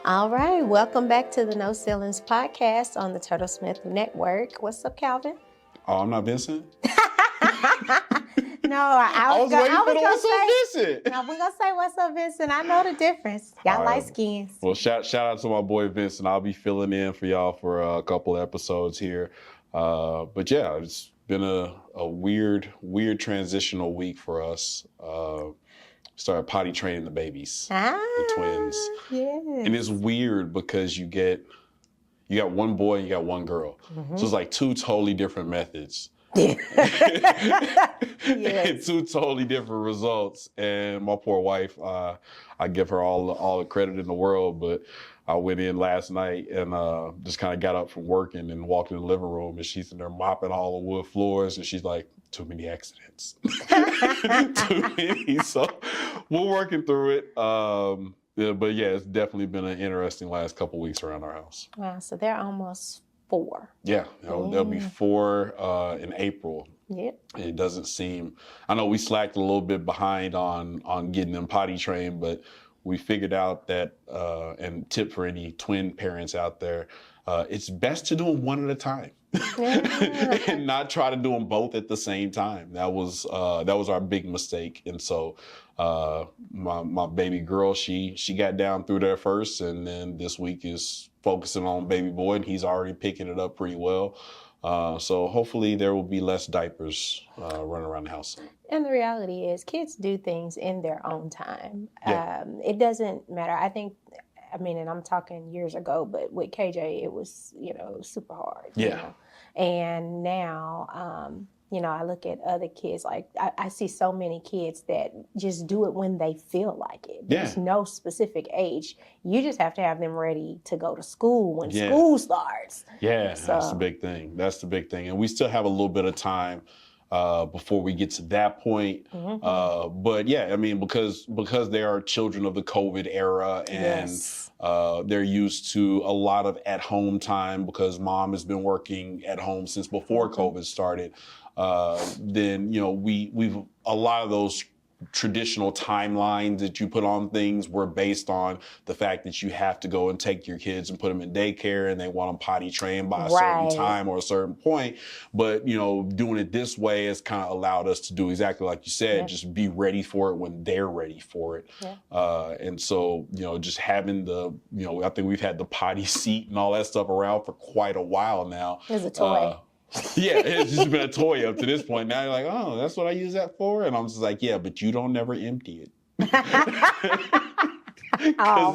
All right, welcome back to the No Ceilings podcast on the Turtlesmith Network. What's up, Calvin? Oh, I'm not Vincent? No, I was waiting for the gonna What's say, Up, Vincent? No, we're gonna say what's up, Vincent. I know the difference. Y'all light skins. Well, shout out to my boy Vincent. I'll be filling in for y'all for a couple episodes here. But yeah, it's been a weird transitional week for us. Started potty training the babies, the twins. Yes. And it's weird because you got one boy and you got one girl. Mm-hmm. So it's like two totally different methods. Yeah. And two totally different results. And my poor wife, I give her all the credit in the world, but I went in last night and just kind of got up from working and walked in the living room, and she's in there mopping all the wood floors, and she's like, too many accidents. Too many. So we're working through it. But yeah, it's definitely been an interesting last couple weeks around our house. Wow, so they're almost 4. Yeah, they'll be 4 in April. Yep. It doesn't seem, I know we slacked a little bit behind on getting them potty trained, but we figured out that, and tip for any twin parents out there, it's best to do them one at a time. Yeah. And not try to do them both at the same time. That was our big mistake. And so my baby girl, she got down through there first, and then this week is focusing on baby boy, and he's already picking it up pretty well. So hopefully there will be less diapers running around the house. And the reality is kids do things in their own time. Yeah. It doesn't matter. And I'm talking years ago, but with KJ, it was, super hard. Yeah. You know? And now, I look at other kids, like I see so many kids that just do it when they feel like it. There's no specific age. You just have to have them ready to go to school when school starts. Yeah, so that's the big thing. That's the big thing. And we still have a little bit of time before we get to that point. Mm-hmm. But yeah, because they are children of the COVID era, and they're used to a lot of at-home time because mom has been working at home since before COVID started. Then we've a lot of those traditional timelines that you put on things were based on the fact that you have to go and take your kids and put them in daycare, and they want them potty trained by a certain time or a certain point. But, doing it this way has kind of allowed us to do exactly like you said, just be ready for it when they're ready for it. Yeah. And so, just having I think we've had the potty seat and all that stuff around for quite a while now. It's a toy. Yeah, it's just been a toy up to this point. Now you're like, oh, that's what I use that for? And I'm just like, yeah, but you don't never empty it. Because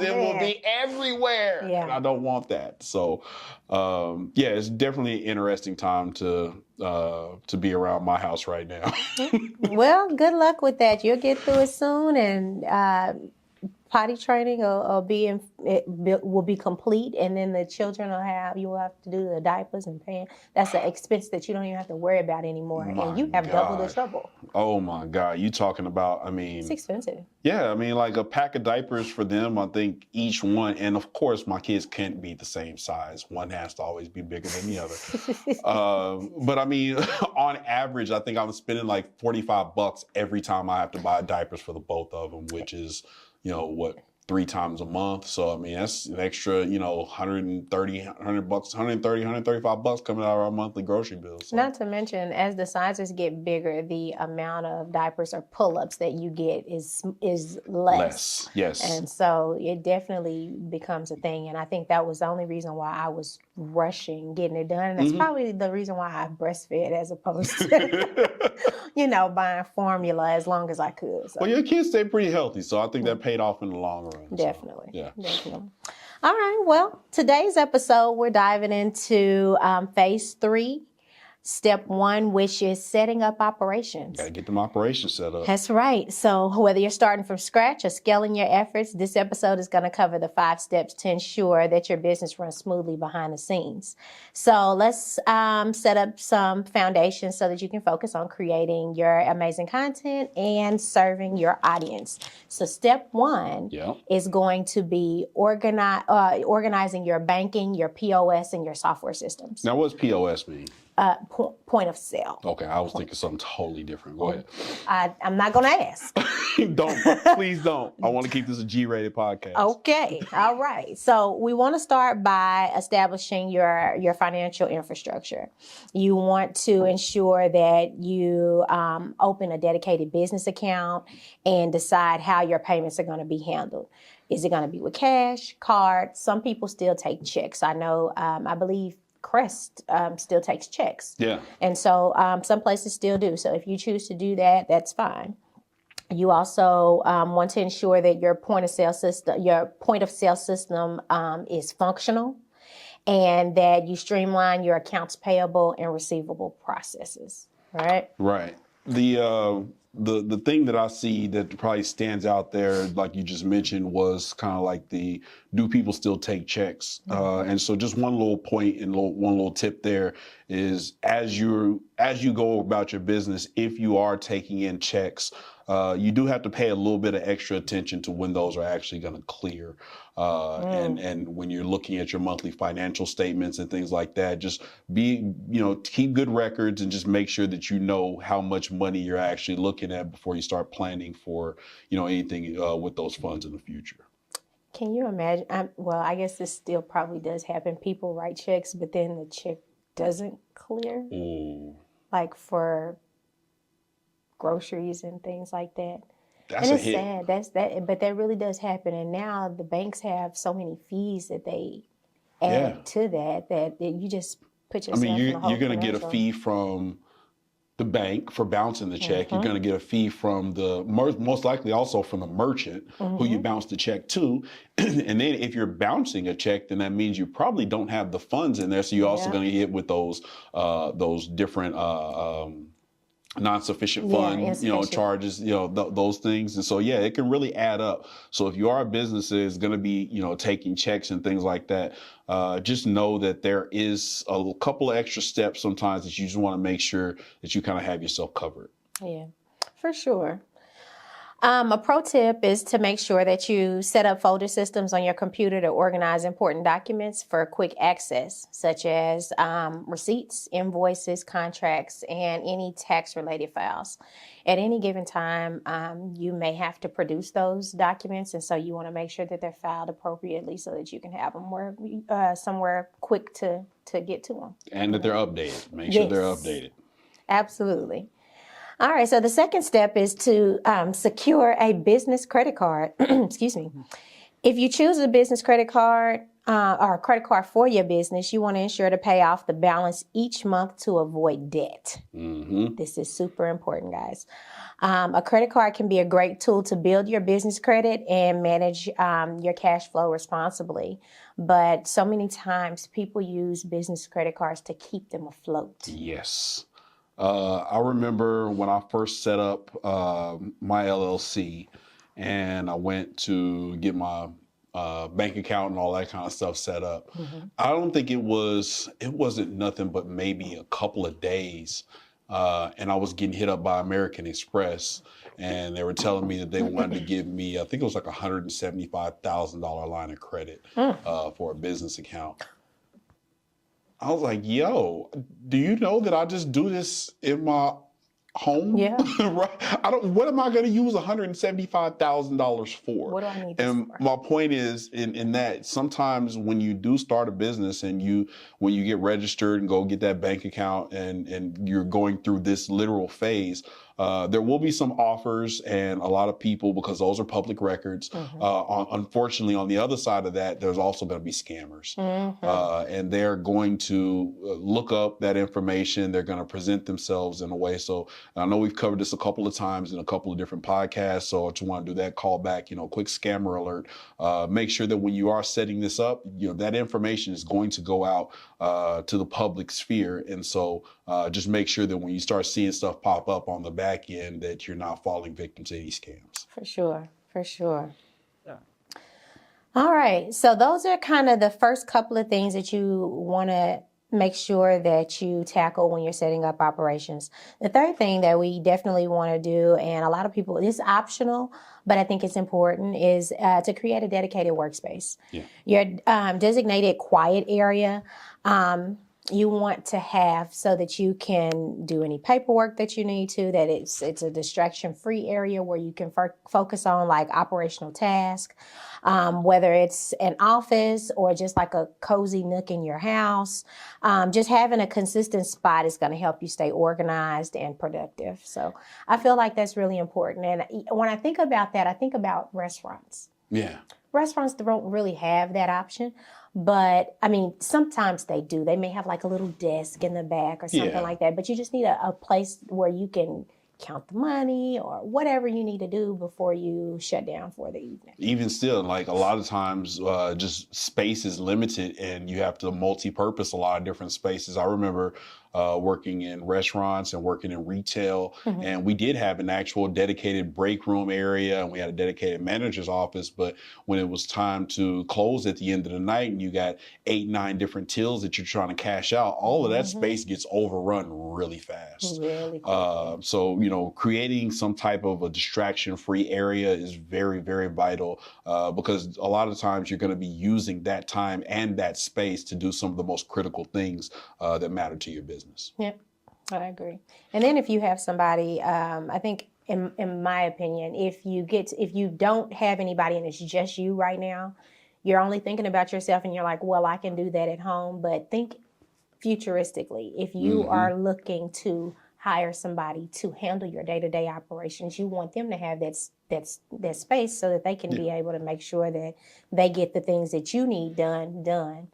it will be everywhere. Yeah. And I don't want that. So, it's definitely an interesting time to be around my house right now. Well, good luck with that. You'll get through it soon, and potty training will be complete, and then the children you will have to do the diapers and paying. That's an expense that you don't even have to worry about anymore, and you have double the trouble. Oh my God, you talking about? It's expensive. Yeah, like a pack of diapers for them. I think each one, and of course my kids can't be the same size. One has to always be bigger than the other. But on average, I think I'm spending like $45 every time I have to buy diapers for the both of them, which is 3 times a month. So, that's an extra, $135 coming out of our monthly grocery bills. So. Not to mention, as the sizes get bigger, the amount of diapers or pull-ups that you get is less. Yes. And so it definitely becomes a thing. And I think that was the only reason why I was rushing getting it done. And that's probably the reason why I breastfed as opposed to, buying formula as long as I could. So. Well, your kids stay pretty healthy, so I think that paid off in the long run. Definitely. So, yeah. Definitely. All right. Well, today's episode, we're diving into phase 3. Step 1, which is setting up operations. Got to get them operations set up. That's right. So whether you're starting from scratch or scaling your efforts, this episode is going to cover the 5 steps to ensure that your business runs smoothly behind the scenes. So let's set up some foundations so that you can focus on creating your amazing content and serving your audience. So step 1 is going to be organizing your banking, your POS, and your software systems. Now, what's POS mean? point of sale. Okay, I was thinking something totally different. Go ahead. I'm not going to ask. Please don't. I want to keep this a G-rated podcast. Okay. All right. So we want to start by establishing your financial infrastructure. You want to ensure that you open a dedicated business account and decide how your payments are going to be handled. Is it going to be with cash, card? Some people still take checks. I know, I believe Crest still takes checks. Yeah. And so some places still do. So if you choose to do that, that's fine. You also want to ensure that your point of sale system is functional, and that you streamline your accounts payable and receivable processes. Right. Right. The thing that I see that probably stands out there, like you just mentioned, was kind of like do people still take checks? And so just one little point and one little tip there is as you go about your business, if you are taking in checks, you do have to pay a little bit of extra attention to when those are actually going to clear. And when you're looking at your monthly financial statements and things like that, just keep good records and just make sure that you know how much money you're actually looking at before you start planning for, anything with those funds in the future. Can you imagine? I guess this still probably does happen. People write checks, but then the check doesn't clear. Ooh. Like for groceries and things like that. That's and a it's hit. sad. But that really does happen. And now the banks have so many fees that they add to that you just put yourself in a whole you're going to get a conundrum. fee from the bank for bouncing the check. You're going to get a fee from most likely also from the merchant who you bounce the check to. And then if you're bouncing a check, then that means you probably don't have the funds in there. So you're also going to get hit with those different non-sufficient fund, charges, those things. And so, it can really add up. So if you are a business that is going to be, taking checks and things like that, just know that there is a couple of extra steps sometimes that you just want to make sure that you kind of have yourself covered. Yeah, for sure. A pro tip is to make sure that you set up folder systems on your computer to organize important documents for quick access, such as receipts, invoices, contracts, and any tax-related files. At any given time, you may have to produce those documents, and so you want to make sure that they're filed appropriately so that you can have them somewhere quick to get to them. And that they're updated. Make sure they're updated. Absolutely. All right, so the second step is to secure a business credit card. Excuse me. If you choose a business credit card or a credit card for your business, you want to ensure to pay off the balance each month to avoid debt. Mm-hmm. This is super important, guys. A credit card can be a great tool to build your business credit and manage your cash flow responsibly. But so many times people use business credit cards to keep them afloat. Yes. I remember when I first set up my LLC and I went to get my bank account and all that kind of stuff set up. Mm-hmm. I don't think it wasn't nothing but maybe a couple of days. And I was getting hit up by American Express, and they were telling me that they wanted to give me, I think it was like $175,000 line of credit for a business account. I was like, yo, do you know that I just do this in my home? Yeah. Right? What am I going to use $175,000 for? What do I need this and for? My point is in that sometimes when you do start a business and when you get registered and go get that bank account and you're going through this literal phase, there will be some offers and a lot of people, because those are public records. Mm-hmm. Unfortunately, on the other side of that, there's also going to be scammers. Mm-hmm. And they're going to look up that information. They're going to present themselves in a way. So I know we've covered this a couple of times in a couple of different podcasts. So I just want to do that call back, quick scammer alert. Make sure that when you are setting this up, that information is going to go out to the public sphere. And so just make sure that when you start seeing stuff pop up on the back end that you're not falling victim to any scams. For sure. Yeah. All right. So those are kind of the first couple of things that you want to make sure that you tackle when you're setting up operations. The third thing that we definitely want to do, and a lot of people, it's optional, but I think it's important, is to create a dedicated workspace. Yeah. Your designated quiet area you want to have so that you can do any paperwork that you need to, that it's a distraction-free area where you can focus on like operational tasks, whether it's an office or just like a cozy nook in your house. Just having a consistent spot is going to help you stay organized and productive. So I feel like that's really important. And when I think about that, I think about restaurants. Yeah. Restaurants don't really have that option. But, I mean, sometimes they do. They may have like a little desk in the back or something like that. But you just need a place where you can count the money or whatever you need to do before you shut down for the evening. Even still, like a lot of times, just space is limited and you have to multi-purpose a lot of different spaces. I remember working in restaurants and working in retail, and we did have an actual dedicated break room area and we had a dedicated manager's office. But when it was time to close at the end of the night and you got 8, 9 different tills that you're trying to cash out, all of that space gets overrun really fast. Really cool. So, you know, creating some type of a distraction-free area is very, very vital because a lot of times you're going to be using that time and that space to do some of the most critical things that matter to your business. Yep, I agree. And then if you have somebody, I think in my opinion, if you don't have anybody and it's just you right now, you're only thinking about yourself and you're like, well, I can do that at home. But think futuristically. If you are looking to hire somebody to handle your day-to-day operations, you want them to have that space so that they can be able to make sure that they get the things that you need done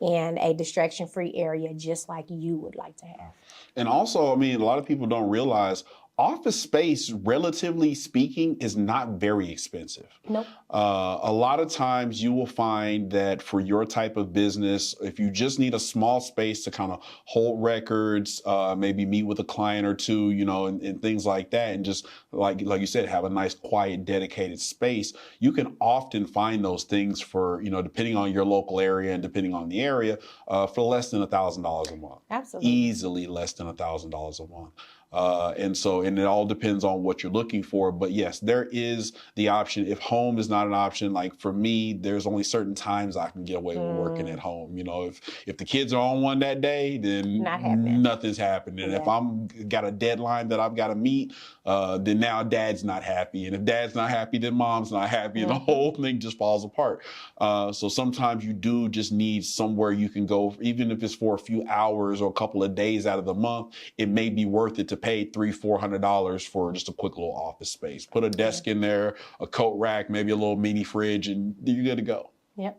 in a distraction-free area, just like you would like to have. And also, I mean, a lot of people don't realize office space, relatively speaking, is not very expensive. Nope. A lot of times you will find that for your type of business, if you just need a small space to kind of hold records, maybe meet with a client or two, you know, and things like that, and just like you said, have a nice, quiet, dedicated space, you can often find those things for, you know, depending on your local area and depending on the area, for less than $1,000 a month. Absolutely. Easily less than $1,000 a month. And it all depends on what you're looking for. But yes, there is the option. If home is not an option, like for me, there's only certain times I can get away with working at home. You know, if the kids are on one that day, then nothing's happening. And if I'm got a deadline that I've got to meet, then now dad's not happy. And if dad's not happy, then mom's not happy. And the whole thing just falls apart. So sometimes you do just need somewhere you can go, even if it's for a few hours or a couple of days out of the month, it may be worth it to pay $300-400 for just a quick little office space. Put a desk in there, a coat rack, maybe a little mini fridge, and you're good to go. Yep.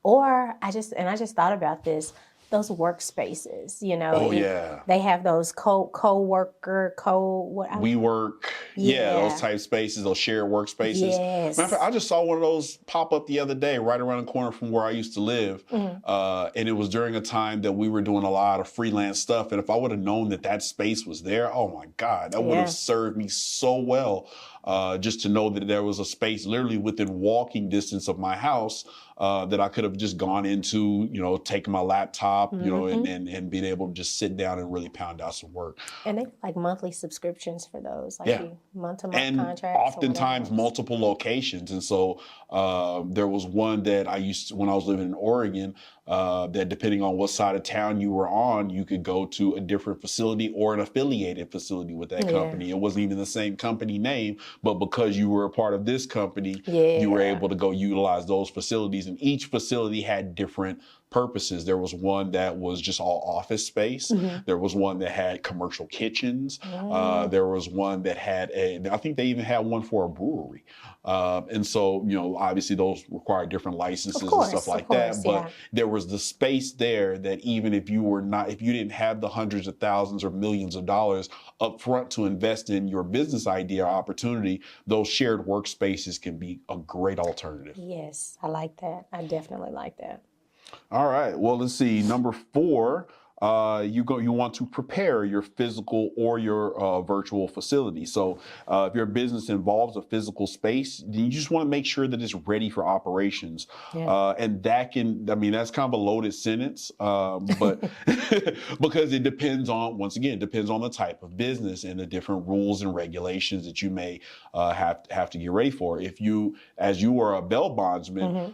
Or I just thought about this. Those workspaces, you know. Oh, yeah. They have those co-worker, WeWork. Yeah, those type spaces, those shared workspaces. Yes. Matter of fact, I just saw one of those pop up the other day right around the corner from where I used to live. And it was during a time that we were doing a lot of freelance stuff. And if I would have known that space was there, oh my God, that would have served me so well. Just to know that there was a space literally within walking distance of my house that I could have just gone into, you know, taking my laptop, you know, and being able to just sit down and really pound out some work. And they like monthly subscriptions for those, like month-to-month contracts. And oftentimes multiple locations. And so there was one that I used to, when I was living in Oregon, that depending on what side of town you were on, you could go to a different facility or an affiliated facility with that company. It wasn't even the same company name, but because you were a part of this company, you were able to go utilize those facilities. And each facility had different purposes. There was one that was just all office space. There was one that had commercial kitchens. There was one that had I think they even had one for a brewery. And so, you know, obviously those require different licenses and stuff like that. But there was the space there that even if you didn't have the hundreds of thousands or millions of dollars up front to invest in your business idea or opportunity, those shared workspaces can be a great alternative. Yes, I like that. I definitely like that. All right. Well, let's see. Number 4, you want to prepare your physical or your virtual facility. So if your business involves a physical space, then you just want to make sure that it's ready for operations. And that's kind of a loaded sentence, but because it depends on, once again, it depends on the type of business and the different rules and regulations that you may have to get ready for. As you were a bail bondsman,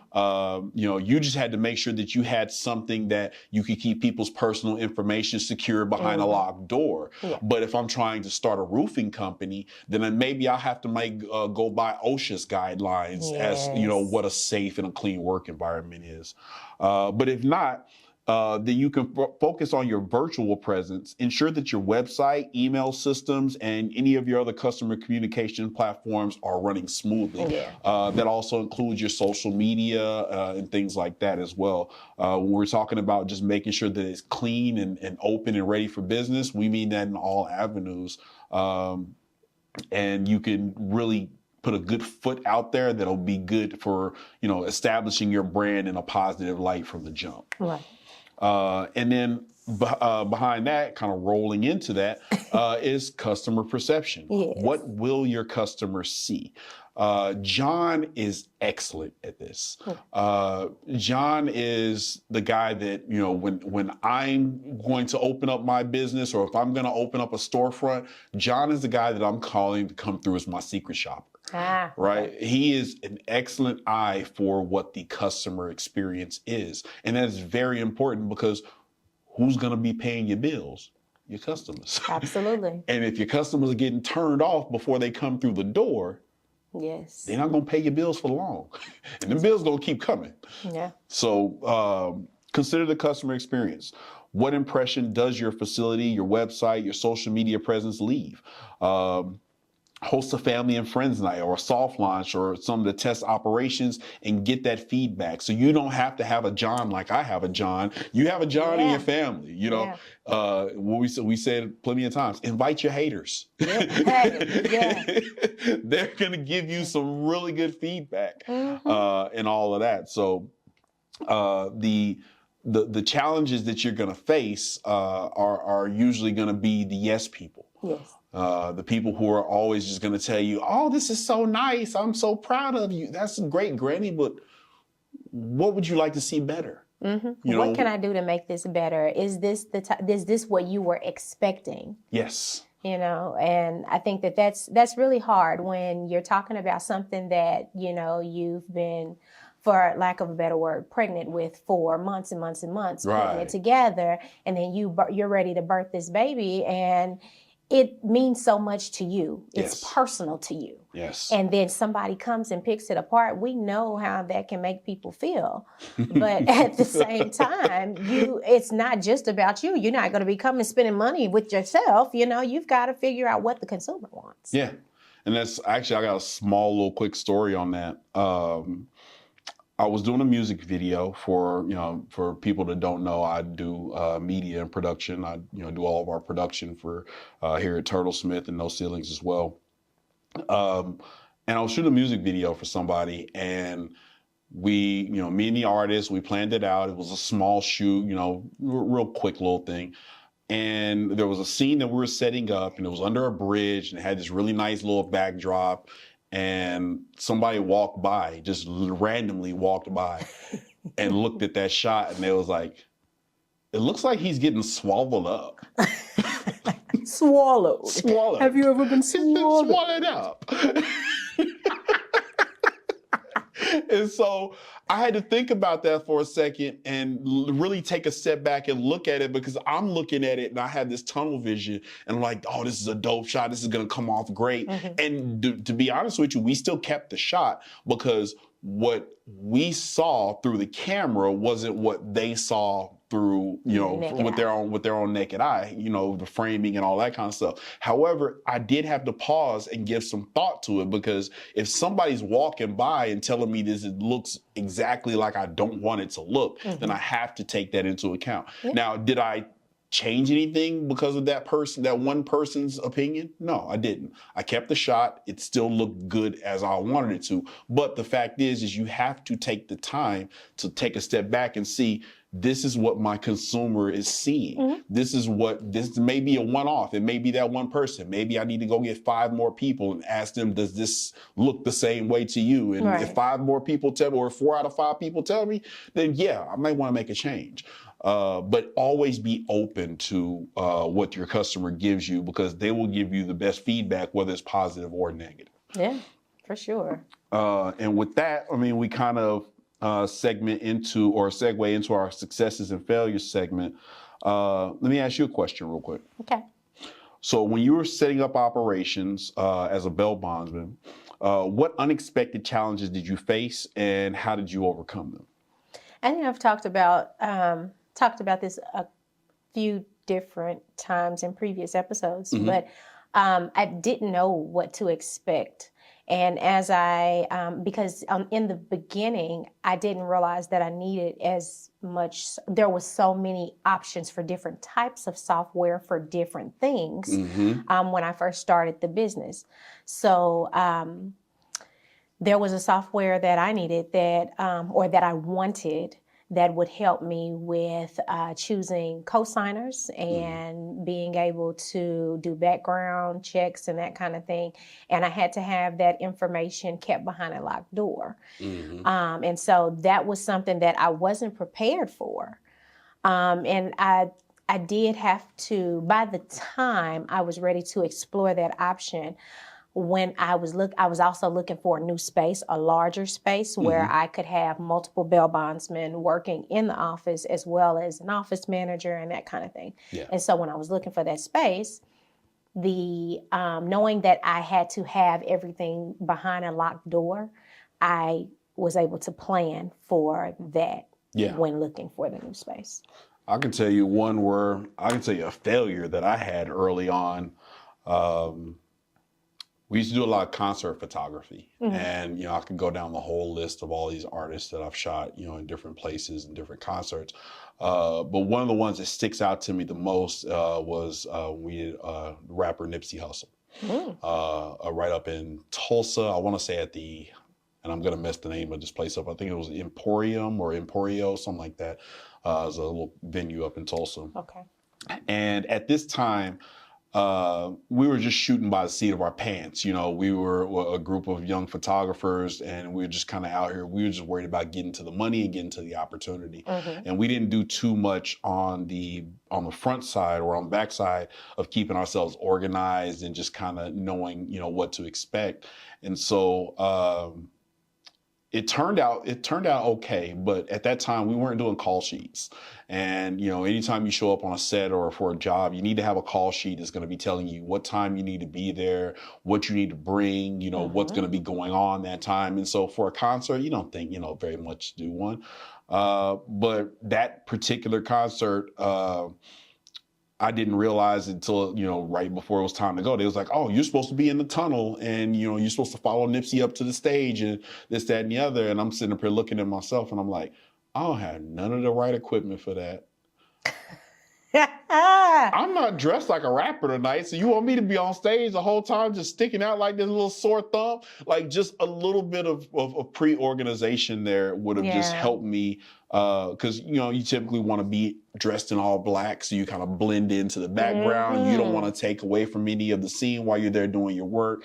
you know, you just had to make sure that you had something that you could keep people's personal personal information secured behind a locked door. Yeah. But if I'm trying to start a roofing company, then maybe I'll have to go by OSHA's guidelines as, you know, what a safe and a clean work environment is. But if not, then you can focus on your virtual presence. Ensure that your website, email systems, and any of your other customer communication platforms are running smoothly. That also includes your social media and things like that as well. When we're talking about just making sure that it's clean and open and ready for business, we mean that in all avenues. And you can really put a good foot out there that'll be good for, you know, establishing your brand in a positive light from the jump. Right. And then behind that, kind of rolling into that, is customer perception. What will your customers see? John is excellent at this. John is the guy that, you know, when I'm going to open up my business or if I'm going to open up a storefront, John is the guy that I'm calling to come through as my secret shopper. Right. He is an excellent eye for what the customer experience is. And that is very important because who's going to be paying your bills? Your customers. Absolutely. And if your customers are getting turned off before they come through the door, they're not going to pay your bills for long. And the bills going to keep coming. So consider the customer experience. What impression does your facility, your website, your social media presence leave? Host a family and friends night or a soft launch or some of the test operations and get that feedback. So you don't have to have a John like I have a John. You have a John in your family. You know, what we said plenty of times, invite your haters. They're going to give you some really good feedback and all of that. So the challenges that you're going to face are usually going to be the yes people. The people who are always just going to tell you, oh, this is so nice. I'm so proud of you. That's great, Granny. But what would you like to see better? You know, what can I do to make this better? Is this is this what you were expecting? Yes. You know, and I think that's really hard when you're talking about something that, you know, you've been, for lack of a better word, pregnant with for months and months and months, putting it together, and then you're ready to birth this baby, and it means so much to you. It's personal to you. And then somebody comes and picks it apart. We know how that can make people feel. But at the same time, it's not just about you. You're not going to be coming spending money with yourself. You know, you've got to figure out what the consumer wants. And that's actually, I got a small little quick story on that. I was doing a music video for people that don't know, I do media and production. I, do all of our production for here at Turtlesmith and No Ceilings as well. And I was shooting a music video for somebody, and we, me and the artist, we planned it out. It was a small shoot, real quick little thing. And there was a scene that we were setting up, and it was under a bridge, and it had this really nice little backdrop. And somebody walked by, just randomly walked by and looked at that shot, and they was like, it looks like he's getting swallowed up. Swallowed. Have you ever been swallowed? Swallowed up. And so I had to think about that for a second and really take a step back and look at it, because I'm looking at it and I have this tunnel vision and I'm like, oh, this is a dope shot. This is going to come off great. And to be honest with you, we still kept the shot because what we saw through the camera wasn't what they saw through, with their own naked eye, the framing and all that kind of stuff. However, I did have to pause and give some thought to it, because if somebody's walking by and telling me this, it looks exactly like I don't want it to look, then I have to take that into account. Now, did I change anything because of that one person's opinion? No, I didn't. I kept the shot. It still looked good as I wanted it to. But the fact is you have to take the time to take a step back and see, this is what my consumer is seeing. This may be a one-off. It may be that one person. Maybe I need to go get 5 more people and ask them, does this look the same way to you? And if 5 more people tell me, or 4 out of 5 people tell me, then yeah, I might want to make a change. But always be open to what your customer gives you, because they will give you the best feedback, whether it's positive or negative. Yeah, for sure. And with that, we kind of segue into our successes and failures segment. Let me ask you a question real quick. Okay. So when you were setting up operations as a bail bondsman, what unexpected challenges did you face, and how did you overcome them? I think I've talked about this a few different times in previous episodes, but I didn't know what to expect. And as because in the beginning, I didn't realize that I needed as much, there was so many options for different types of software for different things when I first started the business. So there was a software that I needed or that I wanted that would help me with choosing co-signers and being able to do background checks and that kind of thing. And I had to have that information kept behind a locked door. And so that was something that I wasn't prepared for. And I did have to, by the time I was ready to explore that option, when I was also looking for a new space, a larger space where I could have multiple bail bondsmen working in the office as well as an office manager and that kind of thing. Yeah. And so when I was looking for that space, the knowing that I had to have everything behind a locked door, I was able to plan for that when looking for the new space. I can tell you a failure that I had early on. We used to do a lot of concert photography, and I could go down the whole list of all these artists that I've shot, in different places and different concerts. But one of the ones that sticks out to me the most was we did rapper Nipsey Hussle, right up in Tulsa. I want to say and I'm gonna mess the name of this place up. I think it was Emporium or Emporio, something like that. It was a little venue up in Tulsa. Okay. And at this time, we were just shooting by the seat of our pants. We were a group of young photographers, and we were just kind of out here. We were just worried about getting to the money and getting to the opportunity. And we didn't do too much on the front side or on the back side of keeping ourselves organized and just kind of knowing, what to expect. And so it turned out okay, but at that time we weren't doing call sheets. And anytime you show up on a set or for a job, you need to have a call sheet that's going to be telling you what time you need to be there, what you need to bring, what's going to be going on that time. And so for a concert, you don't think very much to do one, but that particular concert, I didn't realize until, right before it was time to go. They was like, oh, you're supposed to be in the tunnel and, you're supposed to follow Nipsey up to the stage and this, that, and the other. And I'm sitting up here looking at myself and I'm like, I don't have none of the right equipment for that. I'm not dressed like a rapper tonight. So you want me to be on stage the whole time just sticking out like this little sore thumb? Like just a little bit of pre-organization there would have just helped me. Because, you typically want to be dressed in all black, so you kind of blend into the background. You don't want to take away from any of the scene while you're there doing your work.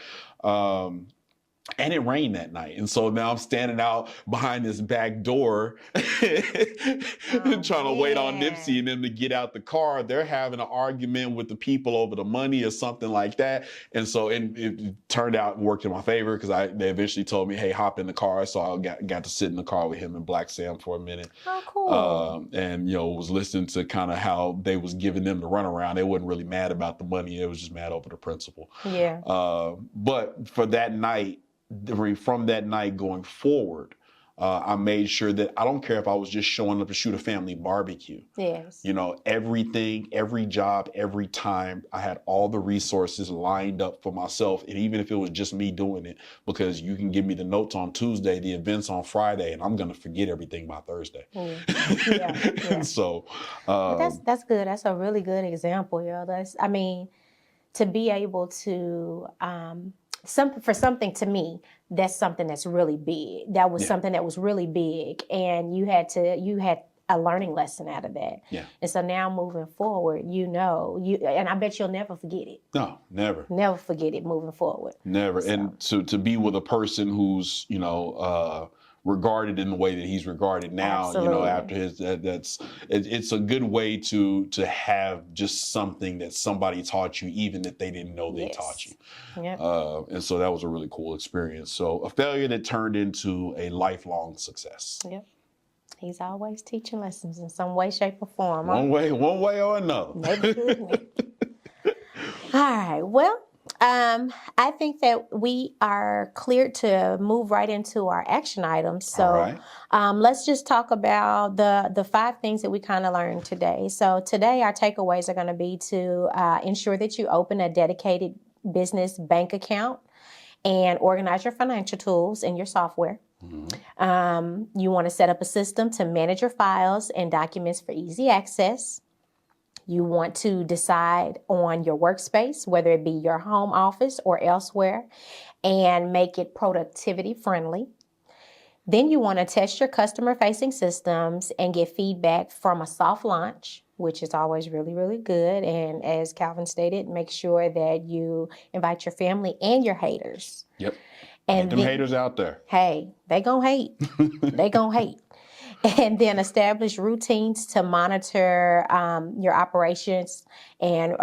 And it rained that night. And so now I'm standing out behind this back door trying to wait on Nipsey and them to get out the car. They're having an argument with the people over the money or something like that. And so it turned out and worked in my favor because they eventually told me, hey, hop in the car. So I got to sit in the car with him and Black Sam for a minute. Oh, cool. And, was listening to kind of how they was giving them the runaround. They wasn't really mad about the money. They was just mad over the principle. Yeah. But for that night, from that night going forward, I made sure that I don't care if I was just showing up to shoot a family barbecue. Yes. Everything, every job, every time, I had all the resources lined up for myself. And even if it was just me doing it, because you can give me the notes on Tuesday, the events on Friday, and I'm going to forget everything by Thursday. Yeah. And so that's good. That's a really good example. To be able to something to me, that's something that's really big. That was something that was really big, and you had a learning lesson out of that. Yeah. And so now moving forward, and I bet you'll never forget it. No, never. Never forget it moving forward. Never. So. And to be with a person who's, regarded in the way that he's regarded now, Absolutely. After it's a good way to have just something that somebody taught you, even if they didn't know they taught you. Yep. And so that was a really cool experience. So a failure that turned into a lifelong success. Yep. He's always teaching lessons in some way, shape, or form. One way or another. Neighborhood. All right. Well, I think that we are cleared to move right into our action items. So All right. let's just talk about the 5 things that we kind of learned today. So today our takeaways are going to be to ensure that you open a dedicated business bank account and organize your financial tools in your software. You want to set up a system to manage your files and documents for easy access. You want to decide on your workspace, whether it be your home office or elsewhere, and make it productivity friendly. Then you want to test your customer-facing systems and get feedback from a soft launch, which is always really, really good. And as Calvin stated, make sure that you invite your family and your haters. Yep. And them haters out there. Hey, they gonna hate. They gonna hate. And then establish routines to monitor your operations and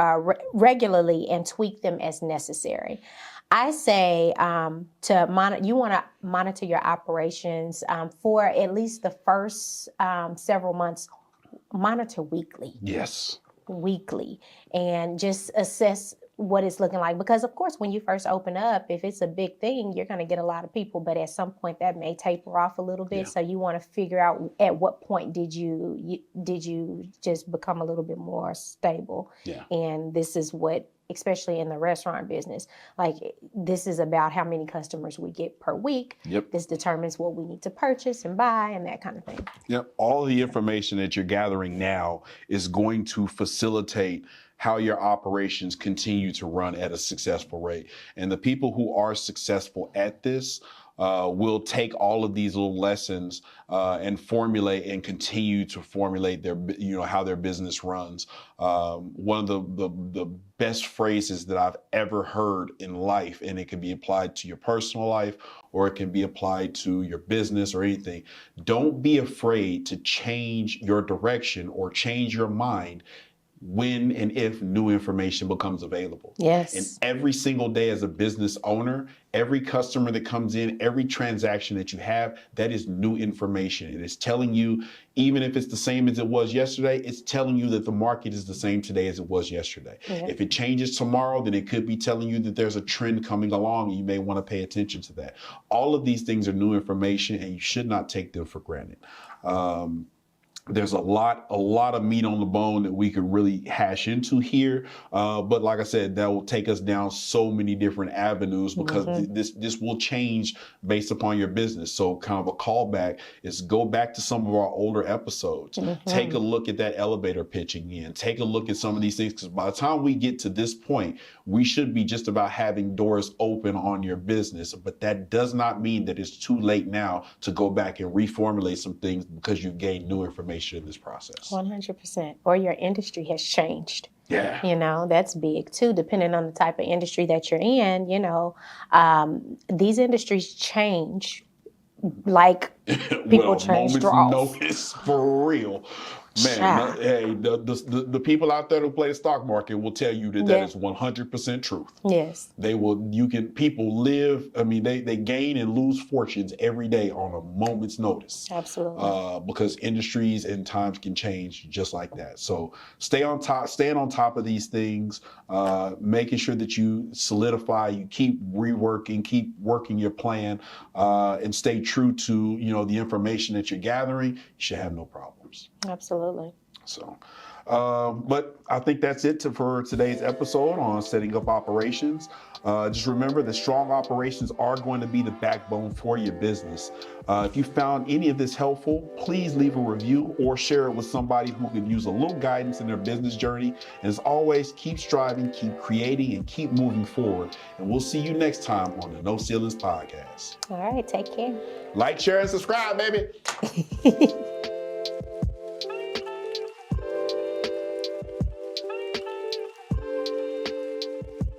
regularly and tweak them as necessary. I say you want to monitor your operations for at least the first several months. Monitor weekly. Yes. Weekly, and just assess what it's looking like. Because of course, when you first open up, if it's a big thing, you're going to get a lot of people, but at some point that may taper off a little bit. Yeah. So you want to figure out at what point did you just become a little bit more stable. Yeah. And this is what, especially in the restaurant business, like this is about how many customers we get per week. Yep. This determines what we need to purchase and buy and that kind of thing. Yep. All the information that you're gathering now is going to facilitate how your operations continue to run at a successful rate. And the people who are successful at this will take all of these little lessons and formulate and continue to formulate their, how their business runs. One of the best phrases that I've ever heard in life, and it can be applied to your personal life or it can be applied to your business or anything. Don't be afraid to change your direction or change your mind when and if new information becomes available. Yes. And every single day as a business owner, every customer that comes in, every transaction that you have, that is new information. It is telling you, even if it's the same as it was yesterday, it's telling you that the market is the same today as it was yesterday. Yeah. If it changes tomorrow, then it could be telling you that there's a trend coming along and you may want to pay attention to that. All of these things are new information and you should not take them for granted. There's a lot of meat on the bone that we could really hash into here. But like I said, that will take us down so many different avenues because this will change based upon your business. So kind of a callback is go back to some of our older episodes. Take a look at that elevator pitch again. Take a look at some of these things, because by the time we get to this point, we should be just about having doors open on your business. But that does not mean that it's too late now to go back and reformulate some things because you gained new information in this process. 100%. Or your industry has changed. Yeah. That's big too, depending on the type of industry that you're in. These industries change like people change straws. Notice for real. Man, hey, the people out there who play the stock market will tell you that is 100% truth. Yes. People live, they gain and lose fortunes every day on a moment's notice. Absolutely. Because industries and times can change just like that. So staying on top of these things, making sure that you solidify, you keep reworking, keep working your plan, and stay true to, the information that you're gathering, you should have no problems. Absolutely. So, but I think that's it for today's episode on setting up operations. Just remember that strong operations are going to be the backbone for your business. If you found any of this helpful, please leave a review or share it with somebody who could use a little guidance in their business journey. And as always, keep striving, keep creating, and keep moving forward. And we'll see you next time on the No Ceilings Podcast. All right, take care. Like, share, and subscribe, baby.